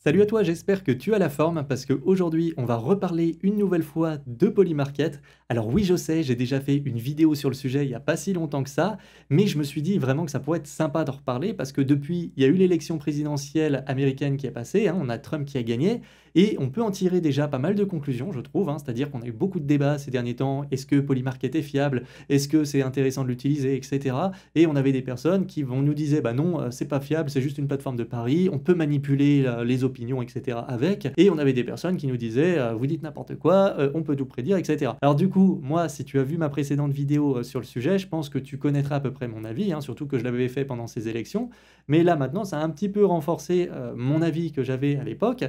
Salut à toi, j'espère que tu as la forme parce qu'aujourd'hui, on va reparler une nouvelle fois de Polymarket. Alors oui, je sais, j'ai déjà fait une vidéo sur le sujet il n'y a pas si longtemps que ça, mais je me suis dit vraiment que ça pourrait être sympa d'en reparler parce que depuis, il y a eu l'élection présidentielle américaine qui est passée, hein, on a Trump qui a gagné, et on peut en tirer déjà pas mal de conclusions, je trouve, hein, c'est-à-dire qu'on a eu beaucoup de débats ces derniers temps, est-ce que Polymarket est fiable, est-ce que c'est intéressant de l'utiliser, etc. Et on avait des personnes qui vont nous disaient, bah non, c'est pas fiable, c'est juste une plateforme de paris, on peut manipuler les opinions, etc. avec. Et on avait des personnes qui nous disaient, vous dites n'importe quoi, on peut tout prédire, etc. Alors du coup, moi, si tu as vu ma précédente vidéo sur le sujet, je pense que tu connaîtras à peu près mon avis, hein, surtout que je l'avais fait pendant ces élections. Mais là, maintenant, ça a un petit peu renforcé mon avis que j'avais à l'époque.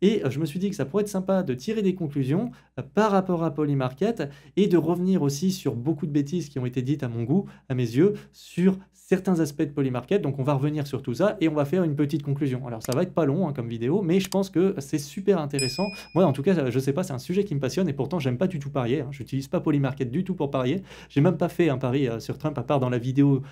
Et je me suis dit que ça pourrait être sympa de tirer des conclusions par rapport à Polymarket et de revenir aussi sur beaucoup de bêtises qui ont été dites à mon goût, à mes yeux, sur certains aspects de Polymarket. Donc on va revenir sur tout ça et on va faire une petite conclusion. Alors ça va être pas long hein, comme vidéo, mais je pense que c'est super intéressant. Moi en tout cas, je sais pas, c'est un sujet qui me passionne et pourtant j'aime pas du tout parier. Hein. Je n'utilise pas Polymarket du tout pour parier. J'ai même pas fait un pari sur Trump à part dans la vidéo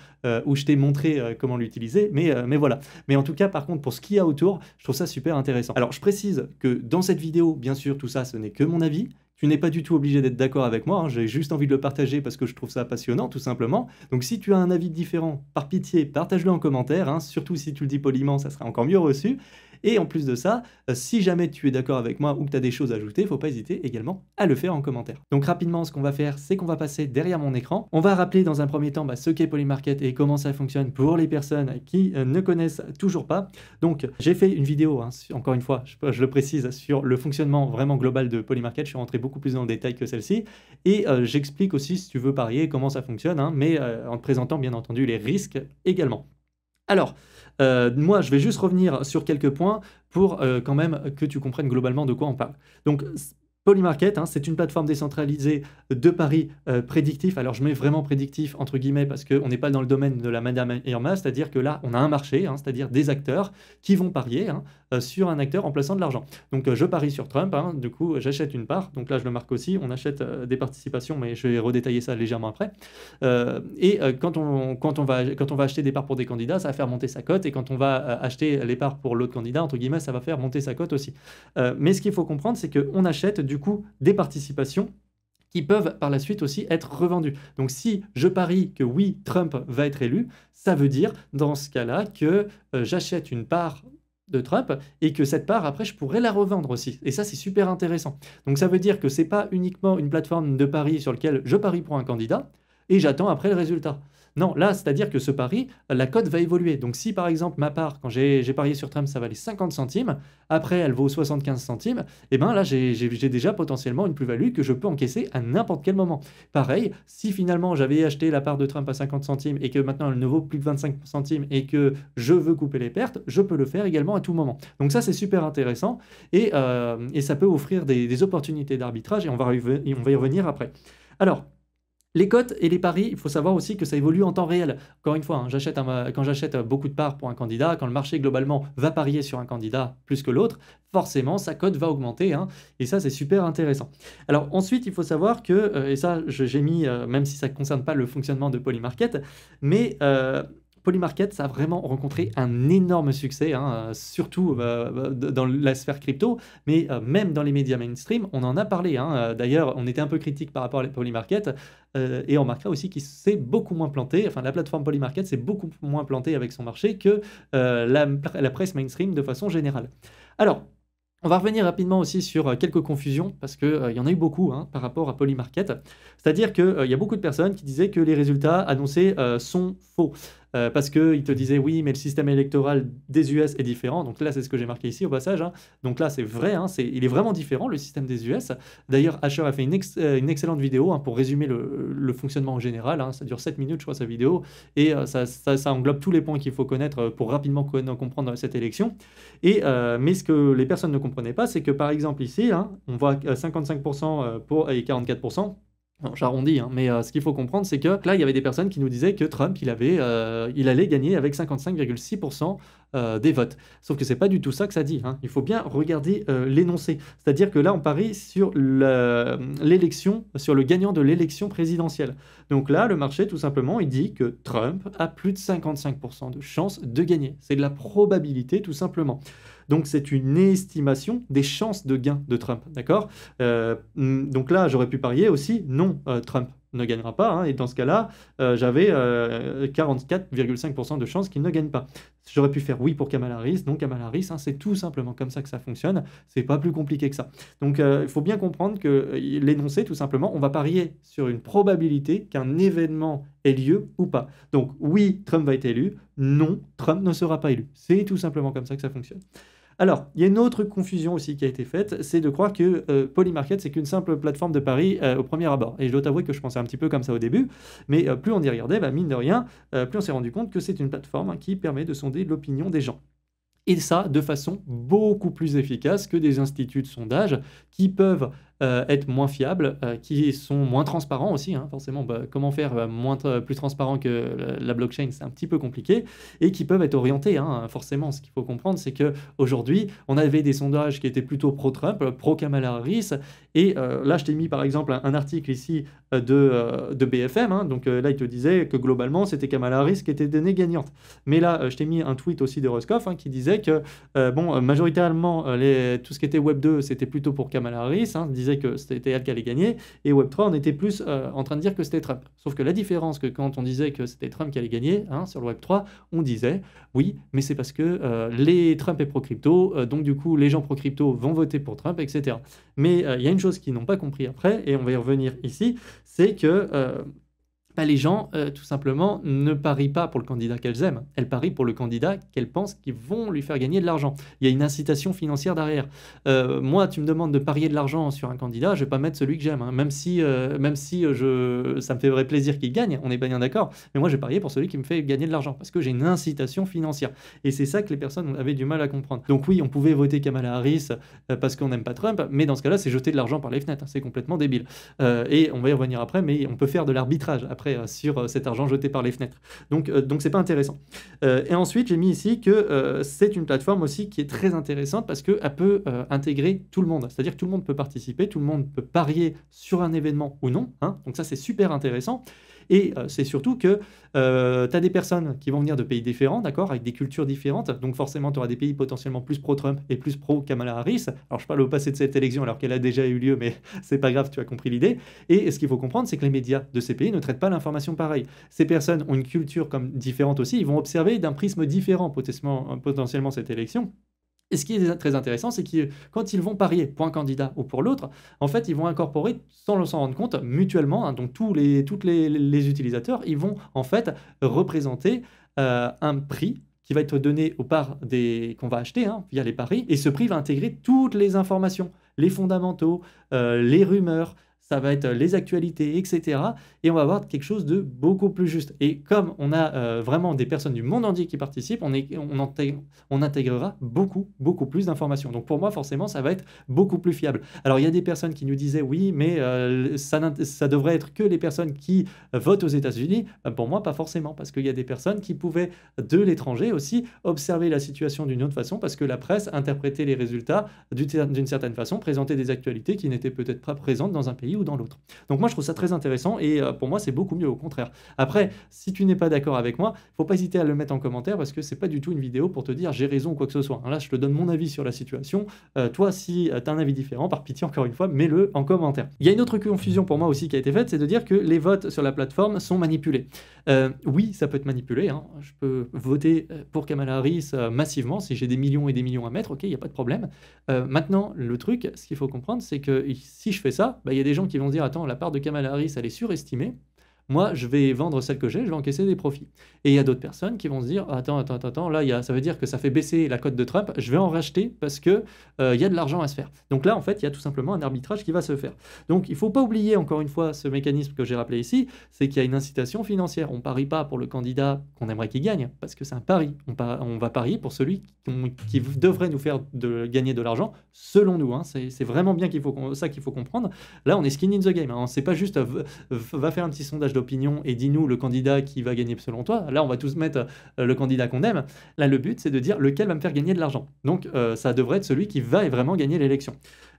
où je t'ai montré comment l'utiliser. Mais voilà. Mais en tout cas, par contre, pour ce qu'il y a autour, je trouve ça super intéressant. Alors je précise que dans cette vidéo, bien sûr, tout ça, ce n'est que mon avis. Tu n'es pas du tout obligé d'être d'accord avec moi, hein, j'ai juste envie de le partager parce que je trouve ça passionnant, tout simplement. Donc si tu as un avis différent, par pitié, partage-le en commentaire, hein, surtout si tu le dis poliment, ça sera encore mieux reçu. Et en plus de ça, si jamais tu es d'accord avec moi ou que tu as des choses à ajouter, il ne faut pas hésiter également à le faire en commentaire. Donc rapidement, ce qu'on va faire, c'est qu'on va passer derrière mon écran. On va rappeler dans un premier temps ce qu'est Polymarket et comment ça fonctionne pour les personnes qui ne connaissent toujours pas. Donc j'ai fait une vidéo, hein, encore une fois, je le précise, sur le fonctionnement vraiment global de Polymarket. Je suis rentré beaucoup plus dans le détail que celle-ci. Et j'explique aussi, si tu veux parier, comment ça fonctionne, hein, mais en te présentant bien entendu les risques également. Alors, moi, je vais juste revenir sur quelques points pour quand même que tu comprennes globalement de quoi on parle. Donc, Polymarket, hein, c'est une plateforme décentralisée de paris prédictifs. Alors, je mets vraiment prédictif entre guillemets parce qu'on n'est pas dans le domaine de la Madame Irma, c'est-à-dire que là, on a un marché, hein, c'est-à-dire des acteurs qui vont parier hein, sur un acteur en plaçant de l'argent. Donc, je parie sur Trump, hein, du coup, j'achète une part. Donc là, je le marque aussi, on achète des participations, mais je vais redétailler ça légèrement après. Quand on va acheter des parts pour des candidats, ça va faire monter sa cote, et quand on va acheter les parts pour l'autre candidat, entre guillemets, ça va faire monter sa cote aussi. Mais ce qu'il faut comprendre, c'est qu'on achète du coup des participations qui peuvent par la suite aussi être revendues. Donc si je parie que oui, Trump va être élu, ça veut dire dans ce cas-là que j'achète une part de Trump et que cette part, après, je pourrais la revendre aussi. Et ça, c'est super intéressant. Donc ça veut dire que ce n'est pas uniquement une plateforme de paris sur laquelle je parie pour un candidat et j'attends après le résultat. Non, là, c'est-à-dire que ce pari, la cote va évoluer. Donc si par exemple ma part, quand j'ai parié sur Trump, ça valait 50 centimes, après elle vaut 75 centimes, et bien là j'ai déjà potentiellement une plus-value que je peux encaisser à n'importe quel moment. Pareil, si finalement j'avais acheté la part de Trump à 50 centimes et que maintenant elle ne vaut plus que 25 centimes et que je veux couper les pertes, je peux le faire également à tout moment. Donc ça c'est super intéressant et ça peut offrir des opportunités d'arbitrage et on va y revenir après. Alors, les cotes et les paris, il faut savoir aussi que ça évolue en temps réel. Encore une fois, hein, quand j'achète beaucoup de parts pour un candidat, quand le marché globalement va parier sur un candidat plus que l'autre, forcément sa cote va augmenter, hein, et ça c'est super intéressant. Alors ensuite, il faut savoir que, et ça j'ai mis, même si ça ne concerne pas le fonctionnement de Polymarket, mais Polymarket, ça a vraiment rencontré un énorme succès, hein, surtout dans la sphère crypto, mais même dans les médias mainstream, on en a parlé. Hein. D'ailleurs, on était un peu critique par rapport à Polymarket, et on remarquera aussi qu'il s'est beaucoup moins planté, enfin la plateforme Polymarket s'est beaucoup moins plantée avec son marché que la presse mainstream de façon générale. Alors, on va revenir rapidement aussi sur quelques confusions, parce qu'il y en a eu beaucoup hein, par rapport à Polymarket. C'est-à-dire qu'il y a beaucoup de personnes qui disaient que les résultats annoncés sont faux. Parce qu'ils te disaient oui, mais le système électoral des US est différent. Donc là, c'est ce que j'ai marqué ici au passage. Hein. Donc là, c'est vrai, hein, il est vraiment différent, le système des US. D'ailleurs, Asher a fait une excellente vidéo hein, pour résumer le fonctionnement en général. Hein. Ça dure 7 minutes, je crois, sa vidéo. Et ça englobe tous les points qu'il faut connaître pour rapidement comprendre cette élection. Mais ce que les personnes ne comprenaient pas, c'est que par exemple ici, hein, on voit 55% et 44%. Non, j'arrondis, hein, mais ce qu'il faut comprendre, c'est que là, il y avait des personnes qui nous disaient que Trump, il allait gagner avec 55,6% des votes. Sauf que c'est pas du tout ça que ça dit. Hein. Il faut bien regarder l'énoncé. C'est-à-dire que là, on parie sur l'élection, sur le gagnant de l'élection présidentielle. Donc là, le marché, tout simplement, il dit que Trump a plus de 55% de chances de gagner. C'est de la probabilité, tout simplement. Donc c'est une estimation des chances de gain de Trump, d'accord? Donc là, j'aurais pu parier aussi, non, Trump ne gagnera pas, hein, et dans ce cas-là, j'avais 44,5% de chances qu'il ne gagne pas. J'aurais pu faire oui pour Kamala Harris, non Kamala Harris, hein, c'est tout simplement comme ça que ça fonctionne, c'est pas plus compliqué que ça. Donc il faut bien comprendre que l'énoncé, tout simplement, on va parier sur une probabilité qu'un événement ait lieu ou pas. Donc oui, Trump va être élu, non, Trump ne sera pas élu. C'est tout simplement comme ça que ça fonctionne. Alors, il y a une autre confusion aussi qui a été faite, c'est de croire que Polymarket, c'est qu'une simple plateforme de paris au premier abord. Et je dois t'avouer que je pensais un petit peu comme ça au début, mais plus on y regardait, mine de rien, plus on s'est rendu compte que c'est une plateforme qui permet de sonder l'opinion des gens. Et ça, de façon beaucoup plus efficace que des instituts de sondage qui peuvent être moins fiables, qui sont moins transparents aussi, hein, forcément. Comment faire plus transparent que la blockchain, c'est un petit peu compliqué, et qui peuvent être orientés, hein, forcément. Ce qu'il faut comprendre, c'est qu'aujourd'hui, on avait des sondages qui étaient plutôt pro-Trump, pro-Kamala Harris, et là, je t'ai mis par exemple un article ici de BFM, hein, donc là, il te disait que globalement, c'était Kamala Harris qui était donnée gagnante. Mais là, je t'ai mis un tweet aussi de Roscoff, hein, qui disait que, majoritairement, tout ce qui était Web 2, c'était plutôt pour Kamala Harris, hein, disait que c'était elle qui allait gagner, et Web 3, on était plus en train de dire que c'était Trump. Sauf que la différence, que quand on disait que c'était Trump qui allait gagner, hein, sur le Web 3, on disait, oui, mais c'est parce que les Trump est pro-crypto, donc du coup, les gens pro-crypto vont voter pour Trump, etc. Mais il y a une chose qu'ils n'ont pas compris après, et on va y revenir ici, c'est que les gens, tout simplement, ne parient pas pour le candidat qu'elles aiment. Elles parient pour le candidat qu'elles pensent qu'ils vont lui faire gagner de l'argent. Il y a une incitation financière derrière. Moi, tu me demandes de parier de l'argent sur un candidat, je ne vais pas mettre celui que j'aime, hein. Même si ça me fait vrai plaisir qu'il gagne, on est bien d'accord. Mais moi, je vais parier pour celui qui me fait gagner de l'argent, parce que j'ai une incitation financière. Et c'est ça que les personnes avaient du mal à comprendre. Donc oui, on pouvait voter Kamala Harris parce qu'on n'aime pas Trump, mais dans ce cas-là, c'est jeter de l'argent par les fenêtres, hein. C'est complètement débile. Et on va y revenir après, mais on peut faire de l'arbitrage après sur cet argent jeté par les fenêtres. Donc c'est pas intéressant. Et ensuite, j'ai mis ici que c'est une plateforme aussi qui est très intéressante parce qu'elle peut intégrer tout le monde. C'est-à-dire que tout le monde peut participer, tout le monde peut parier sur un événement ou non, hein. Donc ça, c'est super intéressant. Et c'est surtout que tu as des personnes qui vont venir de pays différents, d'accord, avec des cultures différentes. Donc forcément, tu auras des pays potentiellement plus pro-Trump et plus pro-Kamala Harris. Alors, je parle au passé de cette élection alors qu'elle a déjà eu lieu, mais c'est pas grave, tu as compris l'idée. Et ce qu'il faut comprendre, c'est que les médias de ces pays ne traitent pas l'information pareil. Ces personnes ont une culture comme différente aussi. Ils vont observer d'un prisme différent potentiellement cette élection. Et ce qui est très intéressant, c'est que quand ils vont parier pour un candidat ou pour l'autre, en fait, ils vont incorporer, sans s'en rendre compte, mutuellement, hein, donc tous les utilisateurs, ils vont en fait représenter un prix qui va être donné aux parts qu'on va acheter, hein, via les paris, et ce prix va intégrer toutes les informations, les fondamentaux, les rumeurs, ça va être les actualités, etc. Et on va avoir quelque chose de beaucoup plus juste. Et comme on a vraiment des personnes du monde entier qui participent, on intégrera beaucoup plus d'informations. Donc pour moi, forcément, ça va être beaucoup plus fiable. Alors il y a des personnes qui nous disaient, oui, mais ça devrait être que les personnes qui votent aux États-Unis. Pour moi, pas forcément, parce qu'il y a des personnes qui pouvaient, de l'étranger aussi, observer la situation d'une autre façon, parce que la presse interprétait les résultats d'une certaine façon, présentait des actualités qui n'étaient peut-être pas présentes dans un pays ou dans l'autre. Donc moi, je trouve ça très intéressant et pour moi, c'est beaucoup mieux, au contraire. Après, si tu n'es pas d'accord avec moi, faut pas hésiter à le mettre en commentaire parce que c'est pas du tout une vidéo pour te dire j'ai raison ou quoi que ce soit. Là, je te donne mon avis sur la situation. Toi, si tu as un avis différent, par pitié, encore une fois, mets-le en commentaire. Il y a une autre confusion pour moi aussi qui a été faite, c'est de dire que les votes sur la plateforme sont manipulés. Oui, ça peut être manipulé, hein. Je peux voter pour Kamala Harris massivement si j'ai des millions et des millions à mettre, ok, il n'y a pas de problème. Maintenant, le truc, ce qu'il faut comprendre, c'est que si je fais ça, il y a des gens qui vont se dire attends, la part de Kamala Harris, elle est surestimée. Moi, je vais vendre celle que j'ai, je vais encaisser des profits. Et il y a d'autres personnes qui vont se dire attends, là, ça veut dire que ça fait baisser la cote de Trump, je vais en racheter parce que y a de l'argent à se faire. Donc là, en fait, il y a tout simplement un arbitrage qui va se faire. Donc il ne faut pas oublier, encore une fois, ce mécanisme que j'ai rappelé ici, c'est qu'il y a une incitation financière. On ne parie pas pour le candidat qu'on aimerait qu'il gagne, parce que c'est un pari. On va parier pour celui qui devrait nous faire gagner de l'argent, selon nous, hein. C'est vraiment bien qu'il faut comprendre. Là, on est skin in the game, hein. C'est pas juste va faire un petit sondage d'opinion et dis-nous le candidat qui va gagner selon toi. Là, on va tous mettre le candidat qu'on aime. Là, le but, c'est de dire lequel va me faire gagner de l'argent. Donc, ça devrait être celui qui va vraiment gagner l'élection.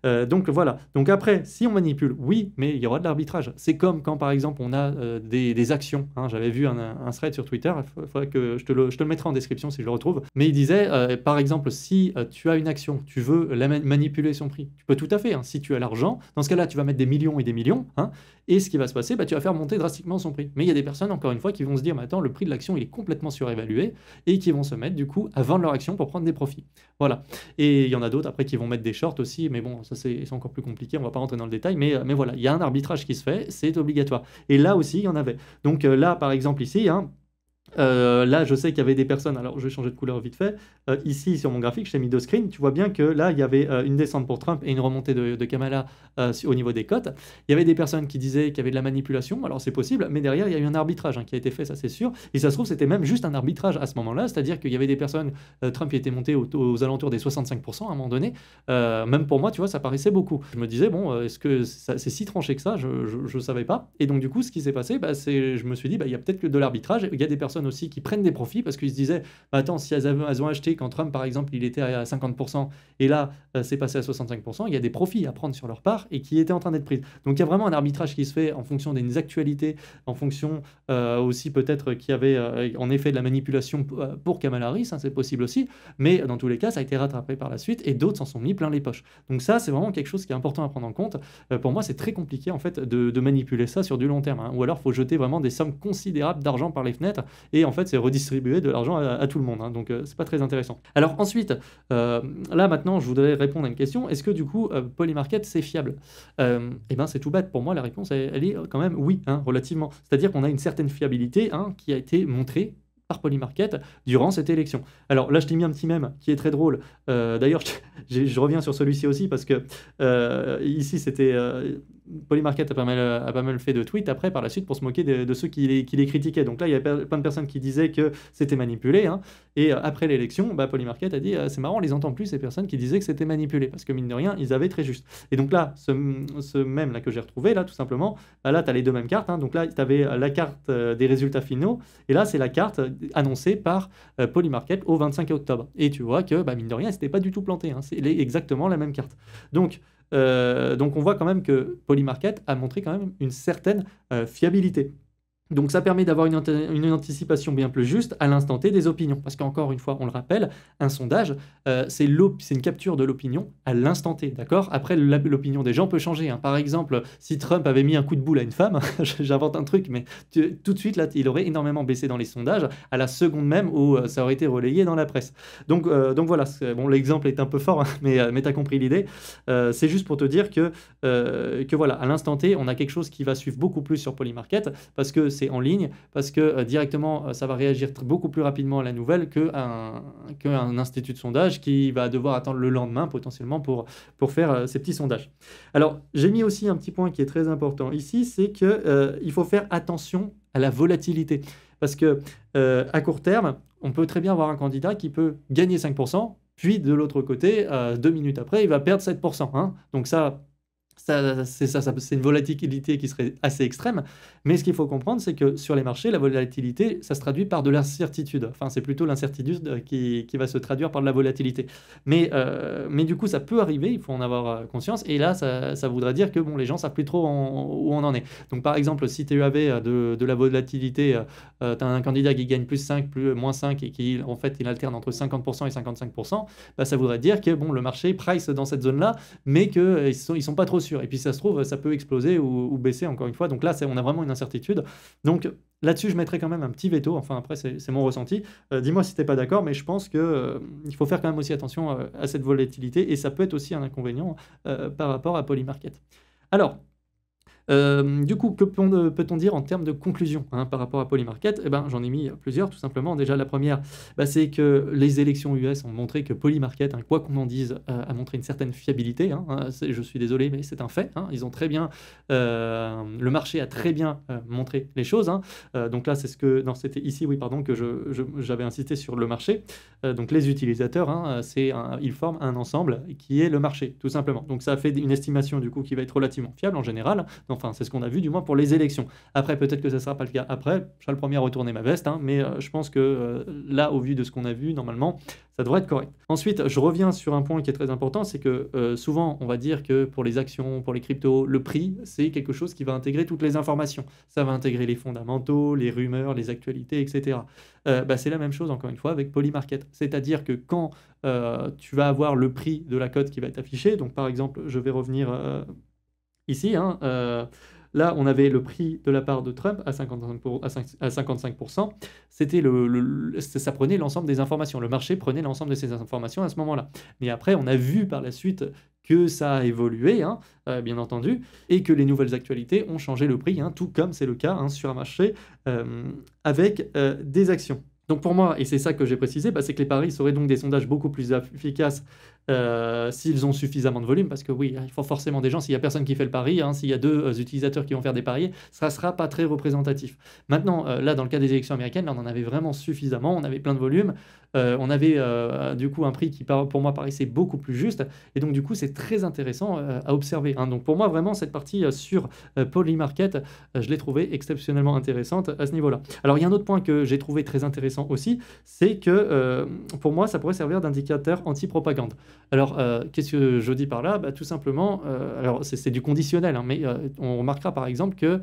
Donc voilà. Donc après, si on manipule, oui, mais il y aura de l'arbitrage. C'est comme quand, par exemple, on a des actions, hein. J'avais vu un thread sur Twitter, il faudrait que je te le mettrai en description si je le retrouve, mais il disait, par exemple, si tu as une action, tu veux manipuler son prix, tu peux tout à fait, hein. Si tu as l'argent, dans ce cas-là, tu vas mettre des millions et des millions, hein, et ce qui va se passer, bah, tu vas faire monter drastiquement son prix. Mais il y a des personnes, encore une fois, qui vont se dire, mais attends, le prix de l'action, il est complètement surévalué, et qui vont se mettre, du coup, à vendre leur action pour prendre des profits. Voilà. Et il y en a d'autres, après, qui vont mettre des shorts aussi, mais bon, ça c'est encore plus compliqué, on va pas rentrer dans le détail, mais voilà, il y a un arbitrage qui se fait, c'est obligatoire. Et là aussi, il y en avait. Donc là, par exemple, ici, hein, là, je sais qu'il y avait des personnes, alors je vais changer de couleur vite fait, ici sur mon graphique, je t'ai mis deux screens, tu vois bien que là, il y avait une descente pour Trump et une remontée de Kamala au niveau des cotes. Il y avait des personnes qui disaient qu'il y avait de la manipulation, alors c'est possible, mais derrière, il y a eu un arbitrage, hein, qui a été fait, ça c'est sûr, et ça se trouve, c'était même juste un arbitrage à ce moment-là, c'est-à-dire qu'il y avait des personnes, Trump était monté aux alentours des 65% à un moment donné, même pour moi, tu vois, ça paraissait beaucoup. Je me disais, bon, est-ce que c'est si tranché que ça? Je savais pas, et donc du coup, ce qui s'est passé, bah, je me suis dit, bah, il y a peut-être que de l'arbitrage, il y a des personnes aussi qui prennent des profits parce qu'ils se disaient, bah attends, si elles ont acheté quand Trump, par exemple, il était à 50%, et là, c'est passé à 65%, il y a des profits à prendre sur leur part et qui étaient en train d'être pris. Donc il y a vraiment un arbitrage qui se fait en fonction des actualités, en fonction aussi peut-être qu'il y avait en effet de la manipulation pour Kamala Harris, hein, c'est possible aussi, mais dans tous les cas, ça a été rattrapé par la suite et d'autres s'en sont mis plein les poches. Donc ça, c'est vraiment quelque chose qui est important à prendre en compte. Pour moi, c'est très compliqué en fait de manipuler ça sur du long terme, hein. Ou alors, il faut jeter vraiment des sommes considérables d'argent par les fenêtres et en fait, c'est redistribuer de l'argent à tout le monde, hein, donc c'est pas très intéressant. Alors ensuite, là maintenant, je voudrais répondre à une question. Est-ce que du coup, Polymarket, c'est fiable? Eh ben, c'est tout bête. Pour moi, la réponse, elle est quand même oui, hein, relativement. C'est-à-dire qu'on a une certaine fiabilité, hein, qui a été montrée par Polymarket durant cette élection. Alors là, je t'ai mis un petit mème qui est très drôle. D'ailleurs, je reviens sur celui-ci aussi parce que ici, c'était Polymarket a pas mal fait de tweets après par la suite pour se moquer de ceux qui les critiquaient. Donc là, il y avait plein de personnes qui disaient que c'était manipulé, hein. Et après l'élection, bah, Polymarket a dit c'est marrant, on les entend plus ces personnes qui disaient que c'était manipulé parce que mine de rien, ils avaient très juste. Et donc là, ce mème là que j'ai retrouvé là, tout simplement, bah, là, tu as les deux mêmes cartes, hein. Donc là, tu avais la carte des résultats finaux et là, c'est la carte annoncée par Polymarket au 25 octobre. Et tu vois que bah, mine de rien, c'était pas du tout planté, hein. C'est exactement la même carte. Donc on voit quand même que Polymarket a montré quand même une certaine fiabilité. Donc ça permet d'avoir une anticipation bien plus juste à l'instant T des opinions. Parce qu'encore une fois, on le rappelle, un sondage, c'est une capture de l'opinion à l'instant T, d'accord? Après, l'opinion des gens peut changer, hein. Par exemple, si Trump avait mis un coup de boule à une femme, j'invente un truc, mais tout de suite, là, il aurait énormément baissé dans les sondages à la seconde même où ça aurait été relayé dans la presse. Donc voilà, bon, l'exemple est un peu fort, hein, mais tu as compris l'idée. C'est juste pour te dire que voilà, à l'instant T, on a quelque chose qui va suivre beaucoup plus sur Polymarket parce que c'est en ligne, parce que directement, ça va réagir beaucoup plus rapidement à la nouvelle qu'un institut de sondage qui va devoir attendre le lendemain potentiellement pour faire ces petits sondages. Alors, j'ai mis aussi un petit point qui est très important ici, c'est qu'il faut faire attention à la volatilité. Parce que à court terme, on peut très bien avoir un candidat qui peut gagner 5%, puis de l'autre côté, 2 minutes après, il va perdre 7%, hein. Donc c'est une volatilité qui serait assez extrême, mais ce qu'il faut comprendre, c'est que sur les marchés, la volatilité, ça se traduit par de l'incertitude. Enfin, c'est plutôt l'incertitude qui va se traduire par de la volatilité. Mais du coup, ça peut arriver, il faut en avoir conscience, et là, ça voudrait dire que bon, les gens ne savent plus trop où on en est. Donc, par exemple, si tu avais de la volatilité, tu as un candidat qui gagne plus 5, moins 5, et qui, en fait, il alterne entre 50% et 55%, bah, ça voudrait dire que bon, le marché price dans cette zone-là, mais qu'ils sont pas trop sûrs. Et puis ça se trouve, ça peut exploser ou baisser encore une fois. Donc là, on a vraiment une incertitude. Donc là-dessus, je mettrais quand même un petit veto. Enfin, après, c'est mon ressenti. Dis-moi si tu n'es pas d'accord, mais je pense qu'il faut faire quand même aussi attention à cette volatilité. Et ça peut être aussi un inconvénient par rapport à Polymarket. Alors, du coup, que peut-on dire en termes de conclusion, hein, par rapport à Polymarket? Eh ben, j'en ai mis plusieurs, tout simplement. Déjà, la première, bah, c'est que les élections US ont montré que Polymarket, hein, quoi qu'on en dise, a montré une certaine fiabilité, hein. Je suis désolé, mais c'est un fait, hein. Ils ont très bien, le marché a très bien montré les choses, hein. Donc là, c'est ce que... Non, c'était ici, oui, pardon, que j'avais insisté sur le marché. Donc les utilisateurs, hein, ils forment un ensemble qui est le marché, tout simplement. Donc ça a fait une estimation, du coup, qui va être relativement fiable en général, Enfin, c'est ce qu'on a vu du moins pour les élections. Après, peut-être que ça ne sera pas le cas après. Je serai le premier à retourner ma veste, hein, mais je pense que là, au vu de ce qu'on a vu, normalement, ça devrait être correct. Ensuite, je reviens sur un point qui est très important, c'est que souvent, on va dire que pour les actions, pour les cryptos, le prix, c'est quelque chose qui va intégrer toutes les informations. Ça va intégrer les fondamentaux, les rumeurs, les actualités, etc. C'est la même chose, encore une fois, avec Polymarket. C'est-à-dire que quand tu vas avoir le prix de la cote qui va être affiché, donc par exemple, je vais revenir ici, hein, là, on avait le prix de la part de Trump à 55%. C'était ça prenait l'ensemble des informations. Le marché prenait l'ensemble de ces informations à ce moment-là. Mais après, on a vu par la suite que ça a évolué, hein, bien entendu, et que les nouvelles actualités ont changé le prix, hein, tout comme c'est le cas, hein, sur un marché avec des actions. Donc pour moi, et c'est ça que j'ai précisé, c'est que les paris seraient donc des sondages beaucoup plus efficaces s'ils ont suffisamment de volume, parce que oui, il faut forcément des gens, s'il n'y a personne qui fait le pari, hein, s'il y a deux utilisateurs qui vont faire des paris, ça ne sera pas très représentatif. Maintenant, là, dans le cas des élections américaines, là, on en avait vraiment suffisamment, on avait plein de volume, on avait du coup un prix qui, pour moi, paraissait beaucoup plus juste, et donc du coup, c'est très intéressant à observer, hein. Donc pour moi, vraiment, cette partie sur Polymarket, je l'ai trouvée exceptionnellement intéressante à ce niveau-là. Alors, il y a un autre point que j'ai trouvé très intéressant aussi, c'est que pour moi, ça pourrait servir d'indicateur anti-propagande. Alors, qu'est-ce que je dis par là? Tout simplement, alors c'est du conditionnel, hein, mais on remarquera par exemple que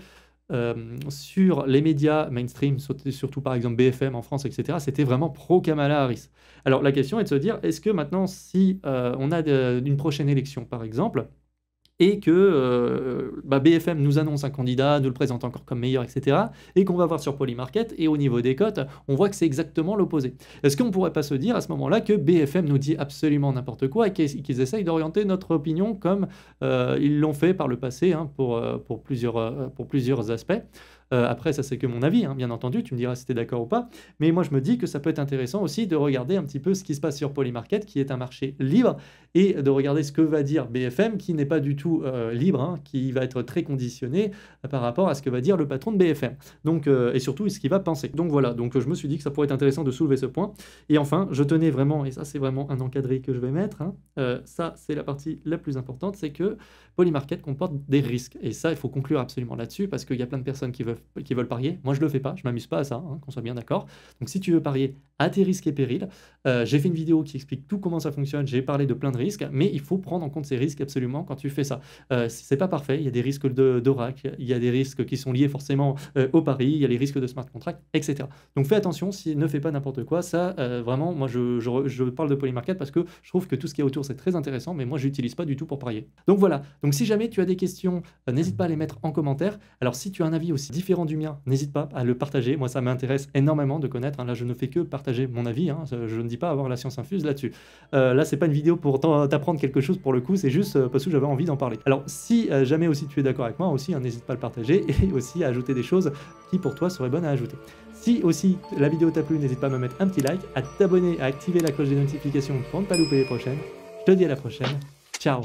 sur les médias mainstream, surtout par exemple BFM en France, etc., c'était vraiment pro-Kamala Harris. Alors la question est de se dire, est-ce que maintenant, si on a une prochaine élection, par exemple, et que BFM nous annonce un candidat, nous le présente encore comme meilleur, etc., et qu'on va voir sur Polymarket, et au niveau des cotes, on voit que c'est exactement l'opposé. Est-ce qu'on ne pourrait pas se dire à ce moment-là que BFM nous dit absolument n'importe quoi et qu'ils essayent d'orienter notre opinion comme ils l'ont fait par le passé, hein, pour plusieurs aspects. Après, ça c'est que mon avis, hein, bien entendu, tu me diras si tu es d'accord ou pas, mais moi je me dis que ça peut être intéressant aussi de regarder un petit peu ce qui se passe sur Polymarket, qui est un marché libre, et de regarder ce que va dire BFM, qui n'est pas du tout libre, hein, qui va être très conditionné par rapport à ce que va dire le patron de BFM, donc, et surtout ce qu'il va penser. Donc voilà, donc je me suis dit que ça pourrait être intéressant de soulever ce point. Et enfin, je tenais vraiment, et ça c'est vraiment un encadré que je vais mettre, hein, ça c'est la partie la plus importante, c'est que Polymarket comporte des risques, et ça il faut conclure absolument là-dessus, parce qu'il y a plein de personnes qui veulent parier. Moi je le fais pas, je m'amuse pas à ça, hein, qu'on soit bien d'accord. Donc si tu veux parier à tes risques et périls, j'ai fait une vidéo qui explique tout comment ça fonctionne, j'ai parlé de plein de risques, mais il faut prendre en compte ces risques absolument quand tu fais ça. C'est pas parfait, il y a des risques d'oracle, il y a des risques qui sont liés forcément au pari, il y a les risques de smart contract, etc. Donc fais attention, ne fais pas n'importe quoi. Ça, vraiment, moi je parle de Polymarket parce que je trouve que tout ce qui est autour c'est très intéressant, mais moi je l'utilise pas du tout pour parier. Donc voilà, donc si jamais tu as des questions, n'hésite pas à les mettre en commentaire. Alors si tu as un avis aussi différent du mien, n'hésite pas à le partager. Moi ça m'intéresse énormément de connaître, hein. Là je ne fais que partager mon avis, hein. Je ne dis pas avoir la science infuse là-dessus. Là c'est pas une vidéo pour t'apprendre quelque chose pour le coup, c'est juste parce que j'avais envie d'en parler. Alors si jamais aussi tu es d'accord avec moi aussi, hein, n'hésite pas à le partager et aussi à ajouter des choses qui pour toi seraient bonnes à ajouter. Si aussi la vidéo t'a plu, n'hésite pas à me mettre un petit like, à t'abonner, à activer la cloche des notifications pour ne pas louper les prochaines. Je te dis à la prochaine, ciao.